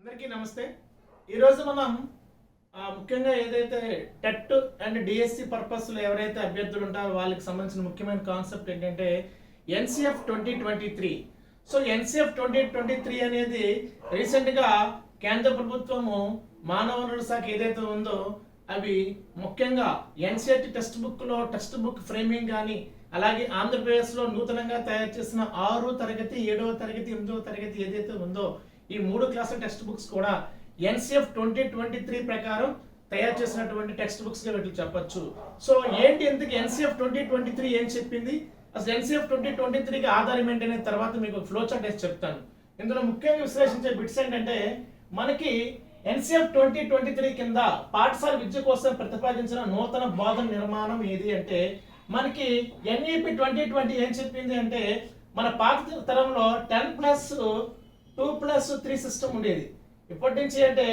అందరికీ నమస్తే. ఈరోజు మనం ముఖ్యంగా ఏదైతే టెట్ అండ్ డిఎస్సి పర్పస్లో ఎవరైతే అభ్యర్థులు ఉంటారో వాళ్ళకి సంబంధించిన ముఖ్యమైన కాన్సెప్ట్ ఏంటంటే ఎన్సిఎఫ్ 2023. సో ఎన్సిఎఫ్ 2023 అనేది రీసెంట్గా కేంద్ర ప్రభుత్వము మానవ వనరుల శాఖ ఏదైతే ఉందో అవి ముఖ్యంగా ఎన్సిఆర్టీ టెక్స్ట్ బుక్ ఫ్రేమింగ్ కానీ అలాగే ఆంధ్రప్రదేశ్లో నూతనంగా తయారు చేసిన 6వ తరగతి 7వ తరగతి 8వ తరగతి ఏదైతే ఉందో ఈ 3 క్లాసుల టెక్స్ట్ బుక్స్ కూడా ఎన్సిఎఫ్ 2023 ప్రకారం తయారు చేసినటువంటి టెక్స్ట్ బుక్స్ గా వీటిని చెప్పొచ్చు. సో ఏంటి ఎందుకు ఎన్సిఎఫ్ 2023 ఏం చెప్పింది, అసలు ఎన్సిఎఫ్ 2023కి ఆధారం ఏంటి అనే తర్వాత మీకు ఫ్లో చార్ట్ వేసి చెప్తాను. ఇందులో ముఖ్యంగా విశ్లేషించే బిట్స్ ఏంటంటే మనకి ఎన్సిఎఫ్ 2023 కింద పాఠశాల విద్య కోసం ప్రతిపాదించిన నూతన బోధన నిర్మాణం ఏది అంటే మనకి ఎన్ఈపి 2020 ఏం చెప్పింది అంటే మన పాత తరంలో 10+2+3 సిస్టమ్ ఉండేది. ఇప్పటి నుంచి అంటే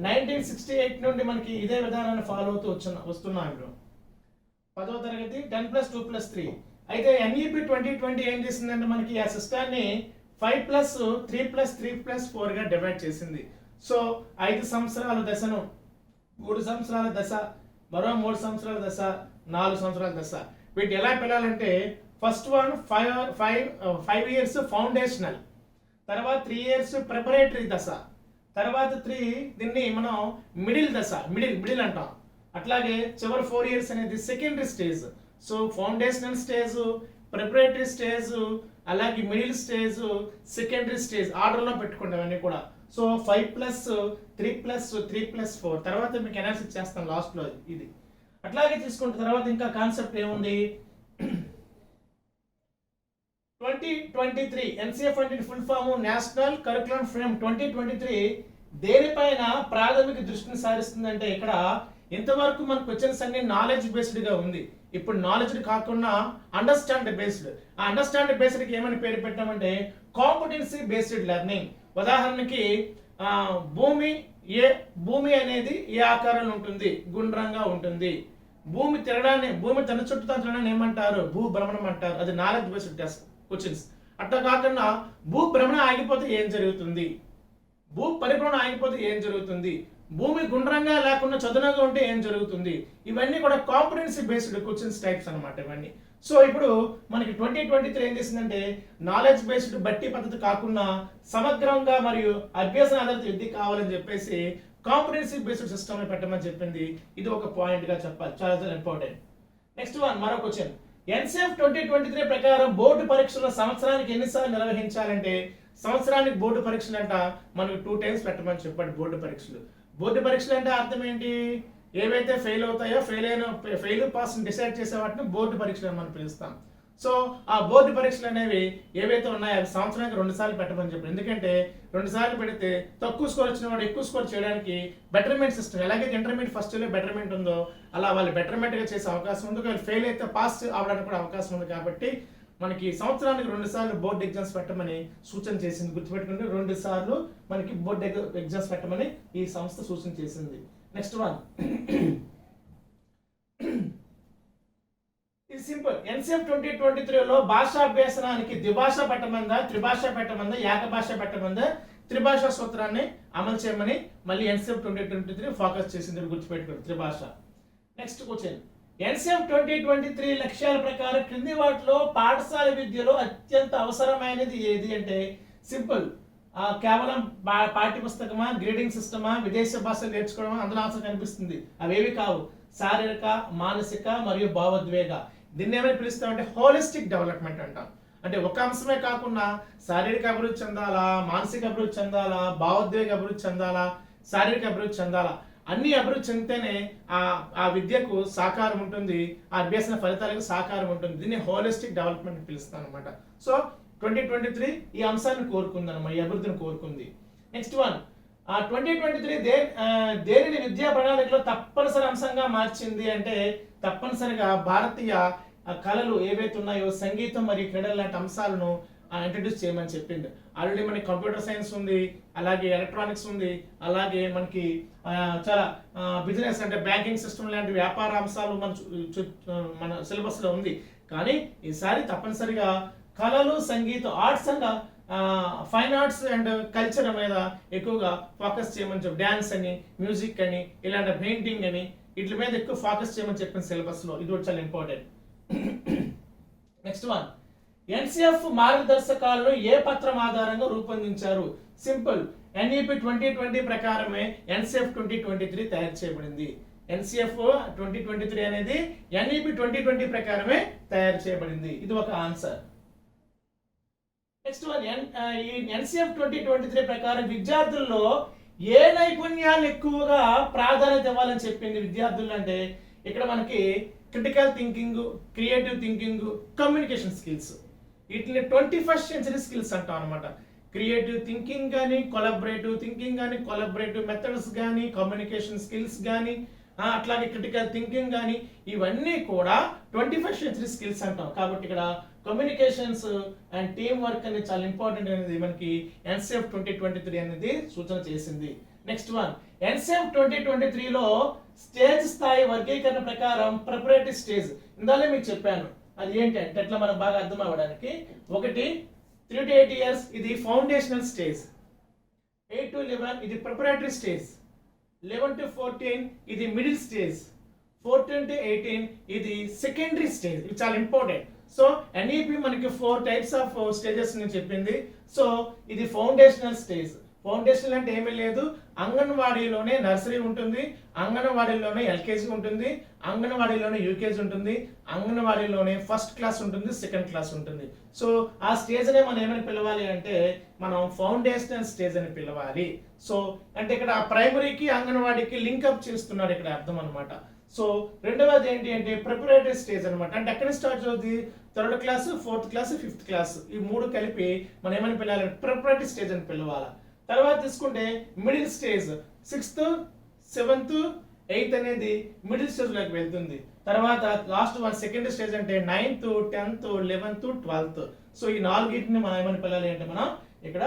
1968 నుండి మనకి ఇదే విధానాన్ని ఫాలో అవుతూ వస్తున్నాం. ఇప్పుడు 10వ తరగతి 10+2+3. అయితే ఎన్ఈపి 2020 ఏం చేసిందంటే మనకి ఆ సిస్టాన్ని 5+3+3+4 గా డివైడ్ చేసింది. సో 5 సంవత్సరాల దశను 3 సంవత్సరాల దశ, మరో 3 సంవత్సరాల దశ, 4 సంవత్సరాల దశ. వీటి ఎలా పిలాలంటే ఫస్ట్ వన్ 5 years ఫౌండేషనల్, తర్వాత 3 years ప్రిపరేటరీ దశ, తర్వాత 3 దీన్ని మనం మిడిల్ దశ, మిడిల్ అంటాం. అట్లాగే చివరి 4 years అనేది secondary stage. So foundational stage, preparatory stage, అలాగే మిడిల్ స్టేజ్, సెకండరీ స్టేజ్ ఆర్డర్లో పెట్టుకుంటాం అన్నీ కూడా. సో 5+3+3+4 తర్వాత మీకు అనాలిసిస్ చేస్తాం లాస్ట్లో ఇది. అట్లాగే తీసుకుంటే తర్వాత ఇంకా కాన్సెప్ట్ ఏముంది 2023 ఎన్సిఎఫ్ అంటే full form national curriculum frame 2023 దేనిపైన ప్రాథమిక దృష్టిని సారిస్తుందంటే ఇక్కడ ఇంతవరకు మన క్వశ్చన్స్ అన్ని నాలెడ్జ్ బేస్డ్ గా ఉంది. ఇప్పుడు నాలెడ్జ్ కాకుండా అండర్స్టాండ్ బేస్డ్. ఆ అండర్స్టాండ్ బేస్డ్ కి ఏమని పేరు పెట్టామంటే కాంపిటెన్సీ బేస్డ్ లెర్నింగ్. ఉదాహరణకి భూమి అనేది ఏ ఆకారంలో ఉంటుంది, గుండ్రంగా ఉంటుంది. భూమి తన చుట్టూ తిరగడాన్ని ఏమంటారు, భూభ్రమణం అంటారు. అది నాలెడ్జ్ బేస్డ్ టెస్ట్ క్వశ్చన్స్. అట్లా కాకుండా భూభ్రమణం ఆగిపోతే ఏం జరుగుతుంది, భూ పరిభ్రమణం ఆగిపోతే ఏం జరుగుతుంది, భూమి గుండ్రంగా లేకుండా చదునుగా ఉంటే ఏం జరుగుతుంది. ఇవన్నీ కూడా కాంపిటెన్సీ బేస్డ్ క్వశ్చన్స్ టైప్స్ అనమాట ఇవన్నీ. సో ఇప్పుడు మనకి 2023 ఏం చేసిందంటే నాలెడ్జ్ బేస్డ్ బట్టి పద్ధతి కాకుండా సమగ్రంగా మరియు అభ్యాసన ఆధారిత విద్య కావాలని చెప్పేసి కాంపిటెన్సీ బేస్డ్ సిస్టమ్ పెట్టమని చెప్పింది. ఇది ఒక పాయింట్ గా చెప్పాలి, చాలా చాలా ఇంపార్టెంట్. నెక్స్ట్ వన్ మరో క్వశ్చన్. ఎన్సిఎఫ్ 2023 ప్రకారం బోర్డు పరీక్షలు సంవత్సరానికి ఎన్నిసార్లు నిర్వహించాలంటే సంవత్సరానికి బోర్డు పరీక్షలు అంట మనకు 2 times పెట్టమని చెప్పాడు. బోర్డు పరీక్షలు అంటే అర్థం ఏంటి, ఏవైతే ఫెయిల్ అవుతాయో ఫెయిల్ పాస్ డిసైడ్ చేసే వాటిని బోర్డు పరీక్షలు అని మనం పిలుస్తాం. సో ఆ బోర్డు పరీక్షలు అనేవి ఏవైతే ఉన్నాయో అవి సంవత్సరానికి 2 సార్లు పెట్టమని చెప్పి. ఎందుకంటే 2 సార్లు పెడితే తక్కువ స్కోర్ వచ్చిన వాడు ఎక్కువ స్కోర్ చేయడానికి బెటర్మెంట్ సిస్టమ్, ఎలాగైతే ఇంటర్మీడియట్ ఫస్ట్ ఇయర్లో బెటర్మెంట్ ఉందో అలా వాళ్ళు బెటర్మెంట్గా చేసే అవకాశం ఉంది. వాళ్ళు ఫెయిల్ అయితే పాస్ అవడానికి కూడా అవకాశం ఉంది. కాబట్టి మనకి సంవత్సరానికి 2 సార్లు బోర్డు ఎగ్జామ్స్ పెట్టమని సూచన చేసింది. గుర్తుపెట్టుకుంటే 2 సార్లు మనకి బోర్డు ఎగ్జామ్స్ పెట్టమని ఈ సంస్థ సూచన చేసింది. నెక్స్ట్ వన్ ఇది సింపుల్. ఎన్సిఎఫ్ 2023లో భాషా అభ్యాసనానికి ద్విభాష పెట్టమందా, త్రిభాష పెట్టమందా, ఏకభాష పెట్టమందా, త్రిభాషా సూత్రాన్ని అమలు చేయమని మళ్ళీ ఎన్సిఎఫ్ 2023 ఫోకస్ చేసింది. గుర్తుపెట్టుకోండి త్రిభాష. Next question. ఎన్సిఎఫ్ 2023 లక్ష్యాల ప్రకారం క్రింది వాటిలో పాఠశాల విద్యలో అత్యంత అవసరమైనది ఏది అంటే సింపుల్. కేవలం పాఠ్య పుస్తకమా, గ్రేడింగ్ సిస్టమా, విదేశీ భాషలు నేర్చుకోవడమా అందులో ఆన్సర్ కనిపిస్తుంది. అవేవి కావు. శారీరక, మానసిక మరియు భావోద్వేగ. దీన్ని ఏమని పిలుస్తామంటే హోలిస్టిక్ డెవలప్మెంట్ అంటాం. అంటే ఒక అంశమే కాకుండా శారీరక అభివృద్ధి చెందాలా, మానసిక అభివృద్ధి చెందాలా, భావోద్వేగ అభివృద్ధి చెందాలా, శారీరక అభివృద్ధి చెందాలా, అన్ని అభివృద్ధి చెందితేనే ఆ విద్యకు సాకారం ఉంటుంది, ఆ అభ్యసన ఫలితాలకు సాకారం ఉంటుంది. దీన్ని హోలిస్టిక్ డెవలప్మెంట్ పిలుస్తాం అనమాట. సో 2023 ఈ అంశాన్ని కోరుకుందన్నమాట, ఈ అభివృద్ధిని కోరుకుంది. నెక్స్ట్ వన్ 2023 దేనిని విద్యా ప్రణాళికలో తప్పనిసరి అంశంగా మార్చింది అంటే తప్పనిసరిగా భారతీయ కళలు ఏవైతే ఉన్నాయో సంగీతం మరియు క్రీడలు లాంటి అంశాలను ఇంట్రడ్యూస్ చేయమని చెప్పింది. ఆల్రెడీ మనకి కంప్యూటర్ సైన్స్ ఉంది, అలాగే ఎలక్ట్రానిక్స్ ఉంది, అలాగే మనకి చాలా బిజినెస్ అంటే బ్యాంకింగ్ సిస్టమ్ లాంటి వ్యాపార అంశాలు మన సిలబస్లో ఉంది. కానీ ఈసారి తప్పనిసరిగా కళలు, సంగీతం, arts and fine arts and culture మీద ఎక్కువగా ఫోకస్ చేయమని చెప్పి, డ్యాన్స్ అని, మ్యూజిక్ అని, ఇలాంటి పెయింటింగ్ అని వీటి మీద ఎక్కువ ఫోకస్ చేయమని చెప్పిన సిలబస్లో ఇది కూడా చాలా ఇంపార్టెంట్. నెక్స్ట్ వన్, ఎన్సిఎఫ్ మార్గదర్శకాలను ఏ పత్రం ఆధారంగా రూపొందించారు? సింపుల్, ఎన్ఈపి 2020 ప్రకారమే ఎన్సిఎఫ్ 2023 తయారు చేయబడింది. ఎన్సిఎఫ్ 2023 అనేది ఎన్ఈపి 2020 ప్రకారమే తయారు చేయబడింది. ఇది ఒక ఆన్సర్. నెక్స్ట్ వన్, ఈ ఎన్సిఎఫ్ 2023 ప్రకారం విద్యార్థుల్లో ఏ నైపుణ్యాలు ఎక్కువగా ప్రాధాన్యత ఇవ్వాలని చెప్పింది విద్యార్థులు అంటే ఇక్కడ మనకి critical thinking, creative thinking, communication skills, వీటిని 21st సెంచరీ స్కిల్స్ అంటాం అనమాట. క్రియేటివ్ థింకింగ్ కానీ, కొలాబరేటివ్ థింకింగ్ కానీ, కొలాబరేటివ్ మెథడ్స్ కానీ, కమ్యూనికేషన్ స్కిల్స్ కానీ, అట్లాగే క్రిటికల్ థింకింగ్ కానీ, ఇవన్నీ కూడా 21st సెంచరీ స్కిల్స్ అంటాం. కాబట్టి ఇక్కడ కమ్యూనికేషన్స్ అండ్ టీమ్ వర్క్ అనేది చాలా ఇంపార్టెంట్ అనేది మనకి ఎన్సిఎఫ్ 2023 అనేది సూచన చేసింది. నెక్స్ట్ వన్, ఎన్సిఎఫ్ 2023లో స్టేజ్ స్థాయి వర్గీకరణ ప్రకారం ప్రిపరేటరీ స్టేజ్ ఇందాలే మీకు చెప్పాను, అది ఏంటి అంటే ఎట్లా మనకు బాగా అర్థం అవ్వడానికి, 1 3 to 8 years ఇది ఫౌండేషనల్ స్టేజ్, 8 to 11 ఇది ప్రిపరేటరీ స్టేజ్, 11 to 14 ఇది మిడిల్ స్టేజ్, 14 to 18 ఇది సెకండరీ స్టేజ్. ఇది చాలా ఇంపార్టెంట్. సో ఎన్ఈపి మనకి 4 types ఆఫ్ స్టేజెస్ నేను చెప్పింది. సో ఇది ఫౌండేషనల్ స్టేజ్. ఫౌండేషన్ అంటే ఏమీ లేదు, అంగన్వాడీలోనే నర్సరీ ఉంటుంది, అంగన్వాడీలోనే ఎల్కేజీ ఉంటుంది, అంగన్వాడీలోనే యూకేజీ ఉంటుంది, అంగన్వాడీలోనే ఫస్ట్ క్లాస్ ఉంటుంది, సెకండ్ క్లాస్ ఉంటుంది. సో ఆ స్టేజ్నే మనం ఏమని పిలవాలి అంటే మనం ఫౌండేషనల్ స్టేజ్ అని పిలవాలి. సో అంటే ఇక్కడ ప్రైమరీకి అంగన్వాడీకి లింక్అప్ చేస్తున్నాడు ఇక్కడ అర్థం అనమాట. సో రెండవది ఏంటి అంటే ప్రిపరేటరీ స్టేజ్ అనమాట. అంటే ఎక్కడ స్టార్ట్ అవుతుంది, 3rd class, 4th class, 5th class, ఈ 3 కలిపి మనం ఏమని పిలవాలి, ప్రిపరేటరీ స్టేజ్ అని పిలవాలి. తర్వాత తీసుకుంటే middle stage, 6th, 7th, 8th అనేది మిడిల్ స్టేజ్ లోకి వెళ్తుంది. తర్వాత లాస్ట్ వన్ సెకండ్ స్టేజ్ అంటే 9th, 10th, 11th, 12th. So ఈ 4ని మనం ఏమని పిలవాలి అంటే మనం ఇక్కడ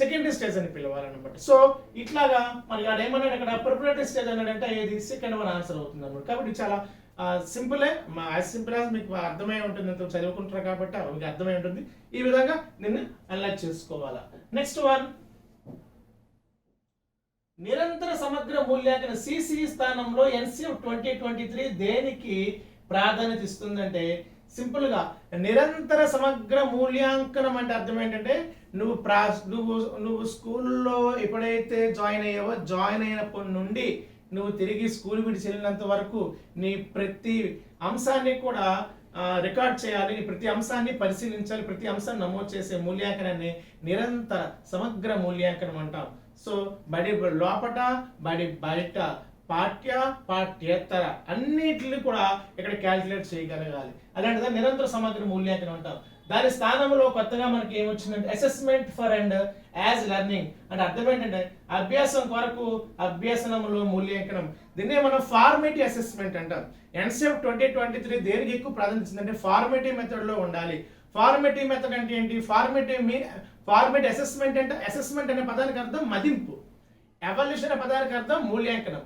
సెకండరీ స్టేజ్ అని పిలవాలన్నమాట. సో ఇట్లాగా మనకి ఆడ ఏమన్నాడు ఇక్కడ ప్రిపరేటరీ స్టేజ్ అన్నాడంటే ఇది సెకండ్ వన్ ఆన్సర్ అవుతుంది అనమాట. కాబట్టి చాలా సింపులే, యాజ్ సింపుల్ యాజ్ మీకు అర్థమై ఉంటుంది, అంత చదువుకుంటారు కాబట్టి మీకు అర్థమై ఉంటుంది. ఈ విధంగా నిన్ను అనలైజ్ చేసుకోవాలా. నెక్స్ట్ వన్, నిరంతర సమగ్ర మూల్యాంకన సిసి స్థానంలో ఎన్సిఎఫ్ 2023 దేనికి ప్రాధాన్యత ఇస్తుందంటే సింపుల్ గా నిరంతర సమగ్ర మూల్యాంకనం అంటే అర్థం ఏంటంటే నువ్వు స్కూల్లో ఎప్పుడైతే జాయిన్ అయ్యావో జాయిన్ అయినప్పటి నుండి నువ్వు తిరిగి స్కూల్ విడిచి వెళ్ళినంత వరకు నీ ప్రతి అంశాన్ని కూడా రికార్డ్ చేయాలి, ప్రతి అంశాన్ని పరిశీలించాలి, ప్రతి అంశాన్ని నమోదు చేసే మూల్యాంకనాన్ని నిరంతర సమగ్ర మూల్యాంకనం అంటాం. సో బడి లోపట, బడి బయట, పాఠ్య పాఠ్యేతర అన్నిటిని కూడా ఇక్కడ క్యాల్కులేట్ చేయగలగాలి. అలాంటిదా నిరంతర సమగ్ర మూల్యాంకనం అంటాం. దాని స్థానంలో కొత్తగా మనకి ఏమొచ్చిందంటే assessment for and as learning అంటే అర్థం ఏంటంటే అభ్యాసం కొరకు అభ్యసనంలో మూల్యాంకనం. దీన్నే మనం ఫార్మేటివ్ అసెస్మెంట్ అంటాం. ఎన్సిఎఫ్ 2023 దేనికి ఎక్కువ ప్రాధాన్యత ఇచ్చిందంటే ఫార్మేటివ్ మెథడ్ లో ఉండాలి. ఫార్మేటివ్ మెథడ్ అంటే ఏంటి, ఫార్మేటివ్ అసెస్మెంట్ అంటే అసెస్మెంట్ అనే పదానికి అర్థం మదింపు, ఎవాల్యుయేషన్ అనే పదానికి అర్థం మూల్యాంకనం.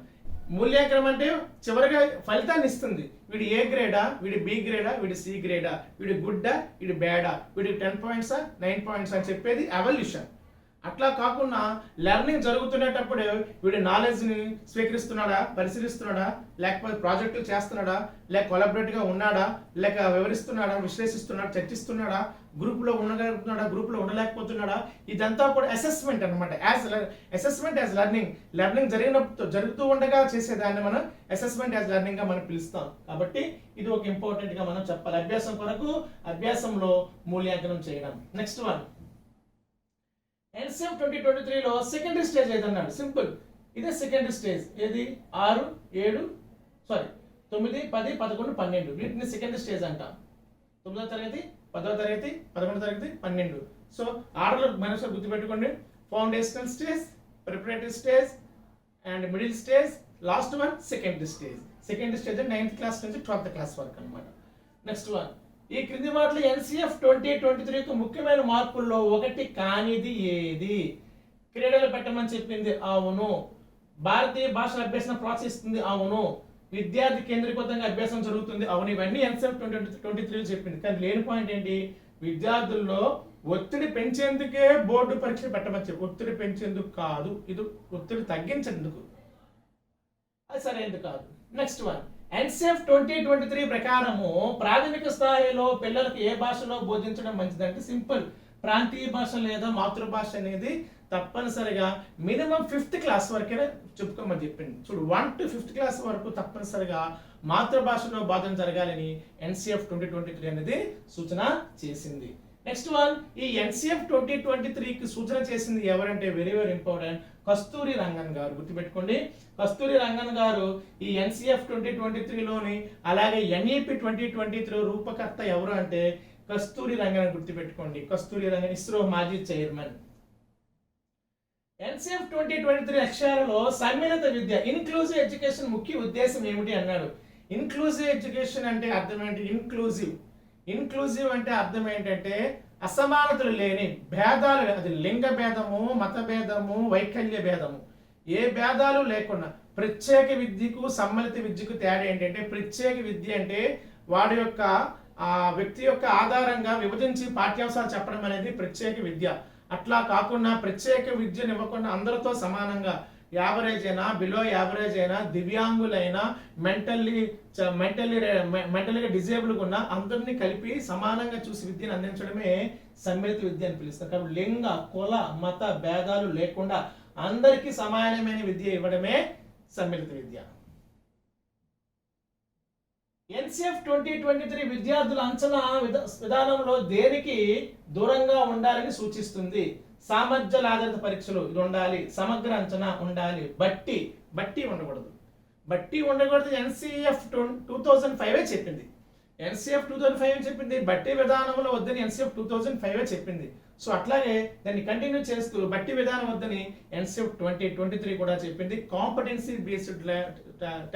మూల్యాంకనం అంటే చివరిగా ఫలితాన్ని ఇస్తుంది. వీడి ఏ గ్రేడా, వీడి బి గ్రేడా, వీడి సి గ్రేడా, వీడి గుడ్డా, వీడి బ్యాడా, వీడి 10 points 9 points అని చెప్పేది ఎవాల్యుయేషన్. అట్లా కాకుండా లెర్నింగ్ జరుగుతున్నప్పుడు వీడి నాలెడ్జ్ని స్వీకరిస్తున్నాడా, పరిశీలిస్తున్నాడా, లేకపోతే ప్రాజెక్టులు చేస్తున్నాడా, లేక కొలాబరేటివ్గా ఉన్నాడా, లేక వివరిస్తున్నాడా, విశ్లేషిస్తున్నాడా, చర్చిస్తున్నాడా, గ్రూప్లో ఉండగలుగుతున్నాడా, గ్రూప్లో ఉండలేకపోతున్నాడా, ఇదంతా కూడా అసెస్మెంట్ అనమాట. అసెస్మెంట్ యాజ్ లెర్నింగ్ జరుగుతూ ఉండగా చేసేదాన్ని మనం అసెస్మెంట్ యాజ్ లెర్నింగ్ గా మనం పిలుస్తాం. కాబట్టి ఇది ఒక ఇంపార్టెంట్ గా మనం చెప్పాలి. అభ్యాసం కొరకు అభ్యాసంలో మూల్యాంకనం చేయడం. నెక్స్ట్ వన్, ఎన్సిఎఫ్ 2023లో సెకండరీ స్టేజ్ ఏదన్నాడు, సింపుల్ ఇదే సెకండరీ స్టేజ్. ఏది 6, 7 9, 10, 11, 12 వీటిని సెకండరీ స్టేజ్ అంటాం. 9వ తరగతి, 10వ తరగతి, 11వ తరగతి, 12. సో ఆర్డర్లో మనసులో గుర్తుపెట్టుకోండి, foundational stage, preparatory stage and middle stage, last one secondary stage. Secondary stage 9th class నుంచి 12th క్లాస్ వరకు అనమాట. నెక్స్ట్ వన్, ఈ క్రింది వాటిలో ఎన్సిఎఫ్ 2023 ముఖ్యమైన మార్పుల్లో ఒకటి కానిది ఏది? క్రీడలు పెట్టమని చెప్పింది, అవును. భారతీయ భాషల అభ్యాసం ప్రోత్సహిస్తుంది, అవును. విద్యార్థి కేంద్రీకృతంగా అభ్యాసం జరుగుతుంది, అవును. ఇవన్నీ ఎన్సిఎఫ్ 2023 చెప్పింది. కానీ లేని పాయింట్ ఏంటి, విద్యార్థుల్లో ఒత్తిడి పెంచేందుకే బోర్డు పరీక్ష పెట్టమని చెప్పి, ఒత్తిడి పెంచేందుకు కాదు, ఇది ఒత్తిడి తగ్గించేందుకు. అది సరైనది కాదు. నెక్స్ట్ వన్, ఎన్సిఎఫ్ 2023 ప్రకారము ప్రాథమిక స్థాయిలో పిల్లలకు ఏ భాషలో బోధించడం మంచిదంటే సింపుల్, ప్రాంతీయ భాష లేదా మాతృభాష అనేది తప్పనిసరిగా మినిమం 5th క్లాస్ వరకే చెప్పుకోమని చెప్పింది. చూడు, 1 to 5th క్లాస్ వరకు తప్పనిసరిగా మాతృభాషలో బోధన జరగాలని ఎన్సిఎఫ్ 2023 అనేది సూచన చేసింది. నెక్స్ట్ వన్, ఈ ఎన్సిఎఫ్ 2023కి సూచన చేసింది ఎవరంటే వెరీ వెరీ ఇంపార్టెంట్, కస్తూరి రంగన్ గారు. గుర్తుపెట్టుకోండి, కస్తూరి రంగన్ గారు ఈ ఎన్సిఎఫ్ 2023లోని అలాగే ఎన్ఈపి 2023 రూపకర్త ఎవరు అంటే కస్తూరి రంగన్. గుర్తుపెట్టుకోండి, కస్తూరి రంగన్ ఇస్రో మాజీ చైర్మన్. ఎన్సిఎఫ్ 2023 లక్ష్యాలలో సమ్మిళిత విద్య, ఇన్క్లూజివ్ ఎడ్యుకేషన్ ముఖ్య ఉద్దేశం ఏమిటి అన్నాడు. ఇన్క్లూజివ్ ఎడ్యుకేషన్ అంటే అర్థం ఏంటి? ఇన్క్లూజివ్ అంటే అర్థం ఏంటంటే అసమానతలు లేని, భేదాలు, అది లింగ భేదము, మత భేదము, వైకల్య భేదము, ఏ భేదాలు లేకుండా. ప్రత్యేక విద్యకు సమ్మిళిత విద్యకు తేడా ఏంటంటే, ప్రత్యేక విద్య అంటే వాడి యొక్క వ్యక్తి యొక్క ఆధారంగా విభజించి పాఠ్యాంశాలు చెప్పడం అనేది ప్రత్యేక విద్య. అట్లా కాకుండా ప్రత్యేక విద్యను ఇవ్వకుండా అందరితో సమానంగా, యావరేజ్ అయినా, బిలో యావరేజ్ అయినా, దివ్యాంగులైనా, మెంటల్గా డిజేబుల్గా ఉన్న అందరినీ కలిపి సమానంగా చూసి విద్యను అందించడమే సమ్మిళిత విద్య అని పిలుస్తారు. కాబట్టి లింగ, కుల, మత భేదాలు లేకుండా అందరికీ సమానమైన విద్య ఇవ్వడమే సమ్మిళిత విద్య. ఎన్సిఎఫ్ 2023 విద్యార్థుల అంచనా విధానంలో దేనికి దూరంగా ఉండాలని సూచిస్తుంది? సామర్థ్యాల ఆధారిత పరీక్షలు ఇది ఉండాలి, సమగ్ర అంచనా ఉండాలి, బట్టి ఉండకూడదు. ఎన్సిఎఫ్ 2005 చెప్పింది. ఎన్సిఎఫ్ 2005 చెప్పింది, బట్టి విధానంలో వద్దని ఎన్సిఎఫ్ 2005 చెప్పింది. సో అట్లాగే దాన్ని కంటిన్యూ చేస్తూ బట్టి విధానం వద్దని ఎన్సిఎఫ్ 2023 కూడా చెప్పింది. కాంపిటెన్సీ బేస్డ్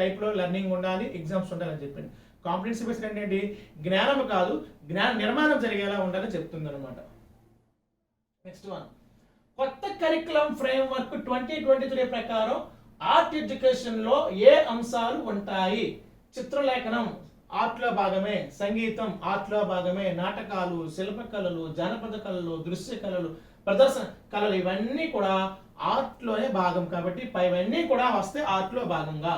టైప్లో లెర్నింగ్ ఉండాలి, ఎగ్జామ్స్ ఉండాలని చెప్పింది. కాంపిటెన్సీ బేస్డ్ అంటే ఏంటి? జ్ఞానం కాదు, జ్ఞాన నిర్మాణం జరిగేలా ఉండాలని చెప్తుంది అనమాట. నెక్స్ట్ వన్, కొత్త కరికులం ఫ్రేమ్వర్క్ 2023 ప్రకారం ఆర్ట్ ఎడ్యుకేషన్ లో ఏ అంశాలు ఉంటాయి? చిత్రలేఖనం ఆర్ట్లో భాగమే, సంగీతం ఆర్ట్లో భాగమే, నాటకాలు, శిల్పకళలు, జానపద కళలు, దృశ్య కళలు, ప్రదర్శన కళలు ఇవన్నీ కూడా ఆర్ట్లోనే భాగం. కాబట్టి పైవన్నీ కూడా వస్తే ఆర్ట్లో భాగంగా.